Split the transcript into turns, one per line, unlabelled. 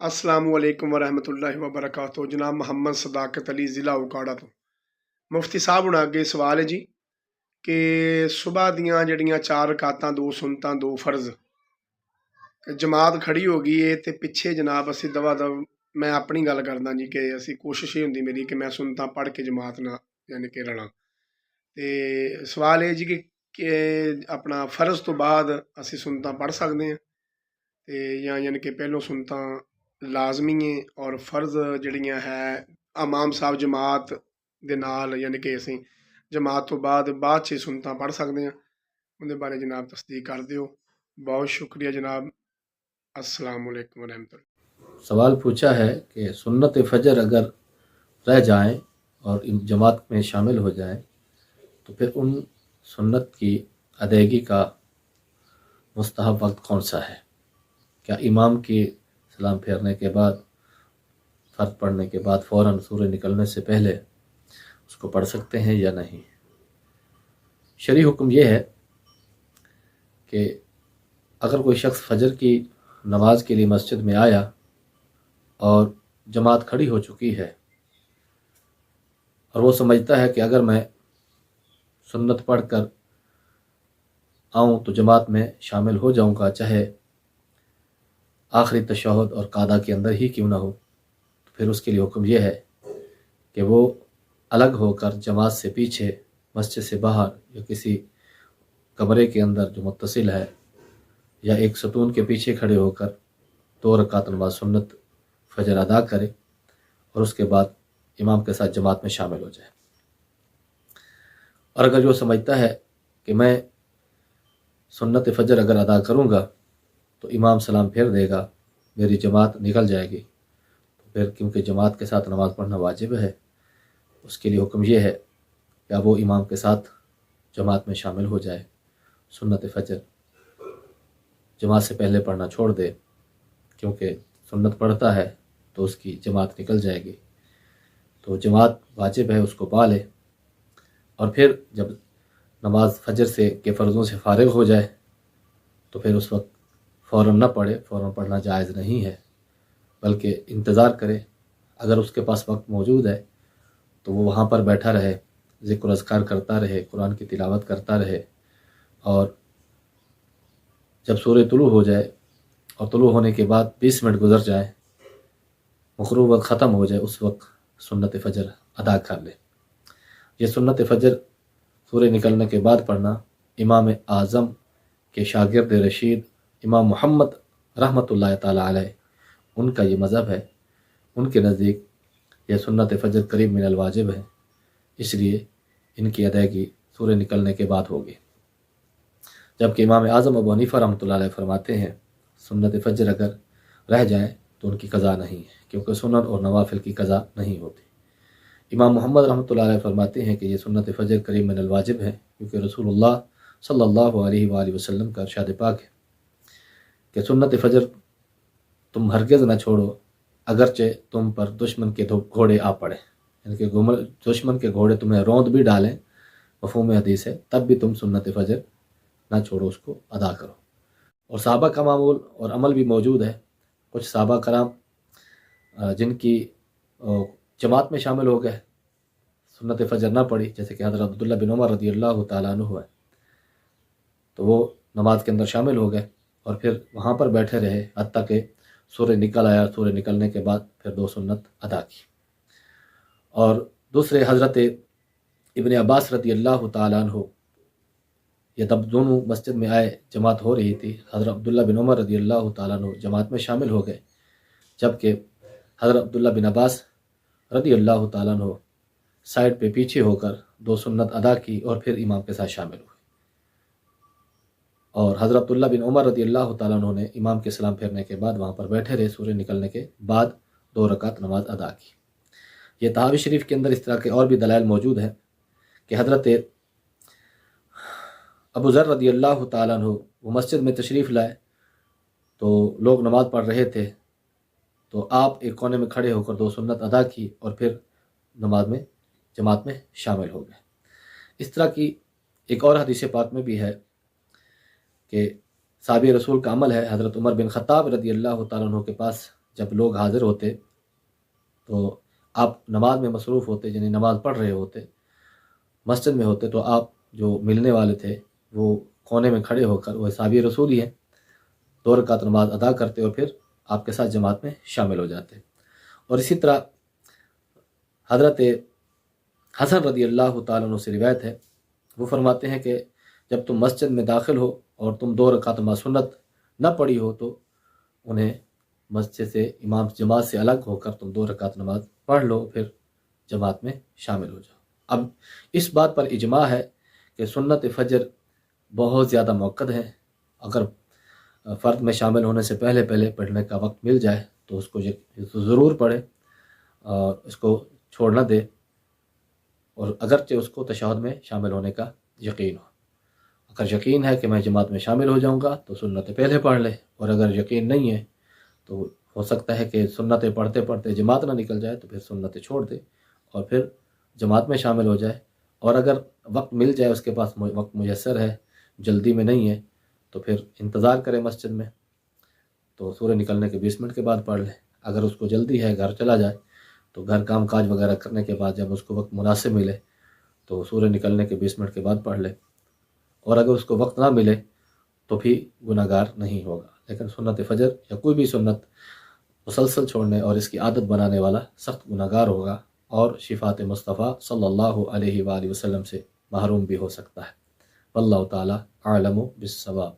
السلام علیکم ورحمۃ اللہ وبرکاتہ۔ جناب محمد صداقت علی ضلع اوکاڑا تو مفتی صاحب ہوں اگے سوال ہے جی کہ صبح دیاں جڑیاں 4 رکعتاں 2 سنتاں 2 فرض جماعت کھڑی ہو گئی ہے تے پیچھے جناب اسی دوا دو میں اپنی گل کردا جی کہ اسی کوشش یہ ہوندی میری کہ میں سنتاں پڑھ کے جماعت نہ یعنی کہ رلاں تے سوال ہے جی کہ اپنا فرض تو بعد اسی سنتاں پڑھ سکدے ہیں تے یا یعنی کہ پہلو سنتاں لازمی ہیں اور فرض جڑیاں ہے امام صاحب جماعت دے نال یعنی کہ اسی جماعت تو بعد چ سنتاں پڑھ سکدے ہیں ان دے بارے جناب تصدیق کر دیو۔ بہت شکریہ جناب، السلام علیکم ورحمۃ اللہ۔
سوال پوچھا ہے کہ سنت فجر اگر رہ جائیں اور جماعت میں شامل ہو جائیں تو پھر ان سنت کی ادائیگی کا مستحب وقت کون سا ہے؟ کیا امام کی سلام پھیرنے کے بعد، فرض پڑھنے کے بعد فوراً سورج نکلنے سے پہلے اس کو پڑھ سکتے ہیں یا نہیں؟ شرعی حکم یہ ہے کہ اگر کوئی شخص فجر کی نماز کے لیے مسجد میں آیا اور جماعت کھڑی ہو چکی ہے اور وہ سمجھتا ہے کہ اگر میں سنت پڑھ کر آؤں تو جماعت میں شامل ہو جاؤں گا، چاہے آخری تشہد اور قعدہ کے اندر ہی کیوں نہ ہو، تو پھر اس کے لیے حکم یہ ہے کہ وہ الگ ہو کر جماعت سے پیچھے مسجد سے باہر یا کسی کمرے کے اندر جو متصل ہے یا ایک ستون کے پیچھے کھڑے ہو کر 2 رکعت نماز سنت فجر ادا کرے اور اس کے بعد امام کے ساتھ جماعت میں شامل ہو جائے۔ اور اگر جو سمجھتا ہے کہ میں سنت فجر اگر ادا کروں گا تو امام سلام پھیر دے گا، میری جماعت نکل جائے گی، تو پھر کیونکہ جماعت کے ساتھ نماز پڑھنا واجب ہے، اس کے لیے حکم یہ ہے کہ اب وہ امام کے ساتھ جماعت میں شامل ہو جائے، سنت فجر جماعت سے پہلے پڑھنا چھوڑ دے، کیونکہ سنت پڑھتا ہے تو اس کی جماعت نکل جائے گی، تو جماعت واجب ہے، اس کو پا لے، اور پھر جب نماز فجر سے کے فرضوں سے فارغ ہو جائے تو پھر اس وقت فوراً نہ پڑھے، فوراً پڑھنا جائز نہیں ہے، بلکہ انتظار کرے۔ اگر اس کے پاس وقت موجود ہے تو وہ وہاں پر بیٹھا رہے، ذکر و اذکار کرتا رہے، قرآن کی تلاوت کرتا رہے، اور جب سورج طلوع ہو جائے اور طلوع ہونے کے بعد 20 منٹ گزر جائیں، مغرب وقت ختم ہو جائے، اس وقت سنت فجر ادا کر لے۔ یہ سنت فجر سورج نکلنے کے بعد پڑھنا امام اعظم کے شاگرد رشید امام محمد رحمۃ اللہ تعالی علیہ ان کا یہ مذہب ہے۔ ان کے نزدیک یہ سنت فجر قریب من الواجب ہے، اس لیے ان کی ادائیگی سورج نکلنے کے بعد ہوگی، جبکہ امام اعظم ابو حنیفہ رحمۃ اللہ علیہ فرماتے ہیں سنت فجر اگر رہ جائے تو ان کی قضا نہیں ہے، کیونکہ سنن اور نوافل کی قضا نہیں ہوتی۔ امام محمد رحمۃ اللہ علیہ فرماتے ہیں کہ یہ سنت فجر قریب من الواجب ہے، کیونکہ رسول اللہ صلی اللہ علیہ وآلہ وسلم کا ارشاد پاک ہے کہ سنت فجر تم ہرگز نہ چھوڑو، اگرچہ تم پر دشمن کے گھوڑے آ پڑے، یعنی کہ دشمن کے گھوڑے تمہیں روند بھی ڈالیں، مفہوم حدیث ہے، تب بھی تم سنت فجر نہ چھوڑو، اس کو ادا کرو۔ اور صحابہ کا معمول اور عمل بھی موجود ہے۔ کچھ صحابہ کرام جن کی جماعت میں شامل ہو گئے، سنت فجر نہ پڑھی، جیسے کہ حضرت عبداللہ بن عمر رضی اللہ تعالیٰ عنہ ہے، تو وہ نماز کے اندر شامل ہو گئے اور پھر وہاں پر بیٹھے رہے حتیٰ کہ سورج نکل آیا، سورج نکلنے کے بعد پھر 2 سنت ادا کی۔ اور دوسرے حضرت ابن عباس رضی اللہ تعالیٰ عنہ، یہ تب دونوں مسجد میں آئے، جماعت ہو رہی تھی، حضرت عبداللہ بن عمر رضی اللہ تعالیٰ عنہ جماعت میں شامل ہو گئے، جبکہ حضرت عبداللہ بن عباس رضی اللہ تعالیٰ عنہ سائڈ پہ پیچھے ہو کر 2 سنت ادا کی اور پھر امام کے ساتھ شامل ہوئے، اور حضرت عبداللہ بن عمر رضی اللہ تعالیٰ عنہ نے امام کے سلام پھیرنے کے بعد وہاں پر بیٹھے رہے، سورج نکلنے کے بعد 2 رکعت نماز ادا کی۔ یہ تحاوی شریف کے اندر اس طرح کے اور بھی دلائل موجود ہیں کہ حضرت ابو ذر رضی اللہ تعالیٰ عنہ وہ مسجد میں تشریف لائے تو لوگ نماز پڑھ رہے تھے، تو آپ ایک کونے میں کھڑے ہو کر 2 سنت ادا کی اور پھر نماز میں جماعت میں شامل ہو گئے۔ اس طرح کی ایک اور حدیث پاک میں بھی ہے کہ صحابی رسول کا عمل ہے، حضرت عمر بن خطاب رضی اللہ تعالیٰ عنہ کے پاس جب لوگ حاضر ہوتے تو آپ نماز میں مصروف ہوتے، یعنی نماز پڑھ رہے ہوتے، مسجد میں ہوتے، تو آپ جو ملنے والے تھے وہ کونے میں کھڑے ہو کر، وہ صحابی رسول ہی ہیں، 2 رکعت نماز ادا کرتے اور پھر آپ کے ساتھ جماعت میں شامل ہو جاتے۔ اور اسی طرح حضرت حسن رضی اللہ تعالیٰ عنہ سے روایت ہے، وہ فرماتے ہیں کہ جب تم مسجد میں داخل ہو اور تم 2 رکعت نماز سنت نہ پڑھی ہو تو انہیں مسجد سے، امام جماعت سے الگ ہو کر تم 2 رکعت نماز پڑھ لو، پھر جماعت میں شامل ہو جاؤ۔ اب اس بات پر اجماع ہے کہ سنت فجر بہت زیادہ موقت ہے، اگر فرد میں شامل ہونے سے پہلے پڑھنے کا وقت مل جائے تو اس کو ضرور پڑھے اور اس کو چھوڑ نہ دے، اور اگرچہ اس کو تشہد میں شامل ہونے کا یقین ہو۔ اگر یقین ہے کہ میں جماعت میں شامل ہو جاؤں گا تو سنت پہلے پڑھ لے، اور اگر یقین نہیں ہے تو ہو سکتا ہے کہ سنتیں پڑھتے پڑھتے جماعت نہ نکل جائے تو پھر سنتیں چھوڑ دے اور پھر جماعت میں شامل ہو جائے، اور اگر وقت مل جائے، اس کے پاس وقت میسر ہے، جلدی میں نہیں ہے، تو پھر انتظار کرے مسجد میں، تو سورج نکلنے کے 20 منٹ کے بعد پڑھ لے۔ اگر اس کو جلدی ہے، گھر چلا جائے، تو گھر کام کاج وغیرہ کرنے کے بعد جب اس کو وقت مناسب ملے تو سورج نکلنے کے 20 منٹ کے بعد پڑھ لے، اور اگر اس کو وقت نہ ملے تو بھی گناہ گار نہیں ہوگا۔ لیکن سنت فجر یا کوئی بھی سنت مسلسل چھوڑنے اور اس کی عادت بنانے والا سخت گناہ گار ہوگا، اور شفاعت مصطفیٰ صلی اللہ علیہ وآلہ وسلم سے محروم بھی ہو سکتا ہے۔ واللہ تعالی اعلم بالصواب۔